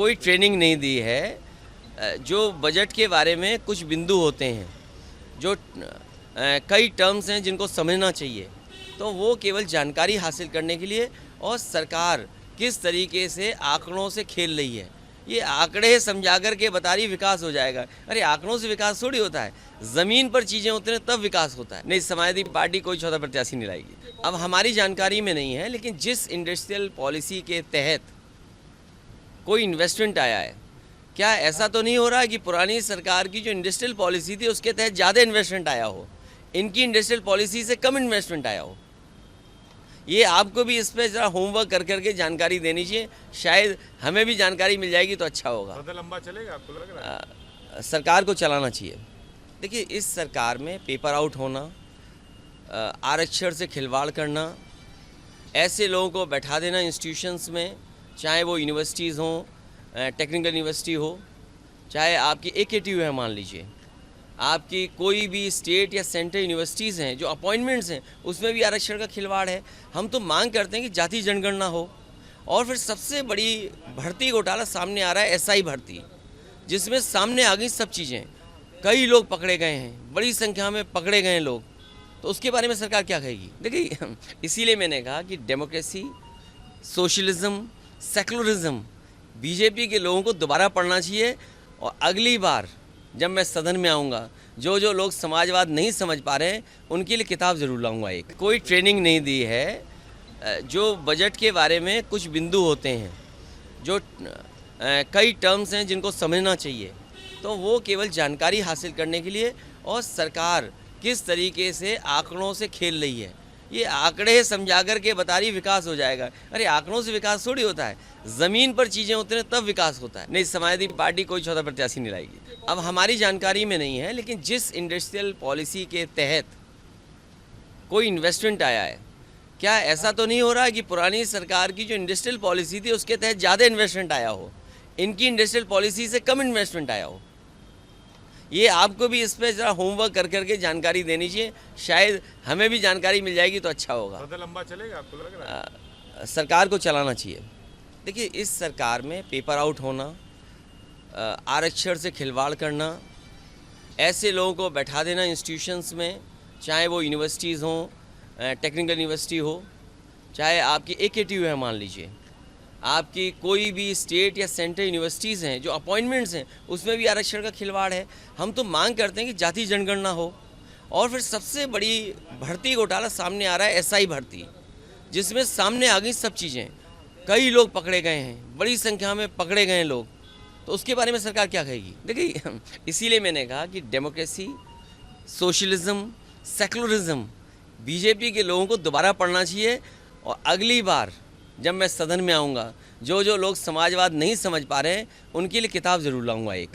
कोई ट्रेनिंग नहीं दी है। जो बजट के बारे में कुछ बिंदु होते हैं, जो कई टर्म्स हैं जिनको समझना चाहिए, तो वो केवल जानकारी हासिल करने के लिए, और सरकार किस तरीके से आंकड़ों से खेल रही है, ये आंकड़े समझा कर के बता रही विकास हो जाएगा। अरे आंकड़ों से विकास थोड़ी होता है, ज़मीन पर चीज़ें होती हैं तब विकास होता है। नहीं, समाजवादी पार्टी कोई चौथा प्रत्याशी नहीं लाएगी। अब हमारी जानकारी में नहीं है, लेकिन जिस इंडस्ट्रियल पॉलिसी के तहत कोई इन्वेस्टमेंट आया है, क्या ऐसा तो नहीं हो रहा है कि पुरानी सरकार की जो इंडस्ट्रियल पॉलिसी थी उसके तहत ज़्यादा इन्वेस्टमेंट आया हो, इनकी इंडस्ट्रियल पॉलिसी से कम इन्वेस्टमेंट आया हो? ये आपको भी इस पर ज़रा होमवर्क कर करके जानकारी देनी चाहिए, शायद हमें भी जानकारी मिल जाएगी तो अच्छा होगा। ज़्यादा लंबा चलेगा आपको लग रहा है? सरकार को चलाना चाहिए। देखिए, इस सरकार में पेपर आउट होना, आरक्षण से खिलवाड़ करना, ऐसे लोगों को बैठा देना इंस्टीट्यूशंस में, चाहे वो यूनिवर्सिटीज़ हों, टेक्निकल यूनिवर्सिटी हो, चाहे आपकी AKTU है, मान लीजिए आपकी कोई भी स्टेट या सेंट्रल यूनिवर्सिटीज़ हैं, जो अपॉइंटमेंट्स हैं उसमें भी आरक्षण का खिलवाड़ है। हम तो मांग करते हैं कि जाति जनगणना हो। और फिर सबसे बड़ी भर्ती घोटाला सामने आ रहा है, SI भर्ती, जिसमें सामने आ गई सब चीज़ें। कई लोग पकड़े गए हैं, बड़ी संख्या में पकड़े गए लोग, तो उसके बारे में सरकार क्या कहेगी? देखिए, इसीलिए मैंने कहा कि डेमोक्रेसी, सोशलिज्म, सेकुलरिज्म, बीजेपी के लोगों को दोबारा पढ़ना चाहिए। और अगली बार जब मैं सदन में आऊँगा, जो लोग समाजवाद नहीं समझ पा रहे हैं उनके लिए किताब ज़रूर लाऊंगा एक। कोई ट्रेनिंग नहीं दी है। जो बजट के बारे में कुछ बिंदु होते हैं, जो कई टर्म्स हैं जिनको समझना चाहिए, तो वो केवल जानकारी हासिल करने के लिए, और सरकार किस तरीके से आंकड़ों से खेल रही है, ये आंकड़े समझा कर के बता रही विकास हो जाएगा। अरे आंकड़ों से विकास थोड़ी होता है, ज़मीन पर चीज़ें होती हैं तब विकास होता है। नहीं, समाजवादी पार्टी कोई चौथा प्रत्याशी नहीं लाएगी। अब हमारी जानकारी में नहीं है, लेकिन जिस इंडस्ट्रियल पॉलिसी के तहत कोई इन्वेस्टमेंट आया है, क्या ऐसा तो नहीं हो रहा है कि पुरानी सरकार की जो इंडस्ट्रियल पॉलिसी थी उसके तहत ज़्यादा इन्वेस्टमेंट आया हो, इनकी इंडस्ट्रियल पॉलिसी से कम इन्वेस्टमेंट आया हो? ये आपको भी इस पर ज़रा होमवर्क कर करके जानकारी देनी चाहिए, शायद हमें भी जानकारी मिल जाएगी तो अच्छा होगा। ज़्यादा लंबा चलेगा आपको लग रहा है? सरकार को चलाना चाहिए। देखिए, इस सरकार में पेपर आउट होना, आरक्षण से खिलवाड़ करना, ऐसे लोगों को बैठा देना इंस्टीट्यूशंस में, चाहे वो यूनिवर्सिटीज़ हों, टेक्निकल यूनिवर्सिटी हो, चाहे आपकी AKTU है, मान लीजिए आपकी कोई भी स्टेट या सेंट्रल यूनिवर्सिटीज़ हैं, जो अपॉइंटमेंट्स हैं उसमें भी आरक्षण का खिलवाड़ है। हम तो मांग करते हैं कि जाति जनगणना हो। और फिर सबसे बड़ी भर्ती घोटाला सामने आ रहा है, SI भर्ती, जिसमें सामने आ गई सब चीज़ें। कई लोग पकड़े गए हैं, बड़ी संख्या में पकड़े गए लोग, तो उसके बारे में सरकार क्या कहेगी? देखिए, इसीलिए मैंने कहा कि डेमोक्रेसी, सोशलिज्म, सेकुलरिज्म, बीजेपी के लोगों को दोबारा पढ़ना चाहिए। और अगली बार जब मैं सदन में आऊँगा, जो लोग समाजवाद नहीं समझ पा रहे हैं उनके लिए किताब ज़रूर लाऊंगा एक।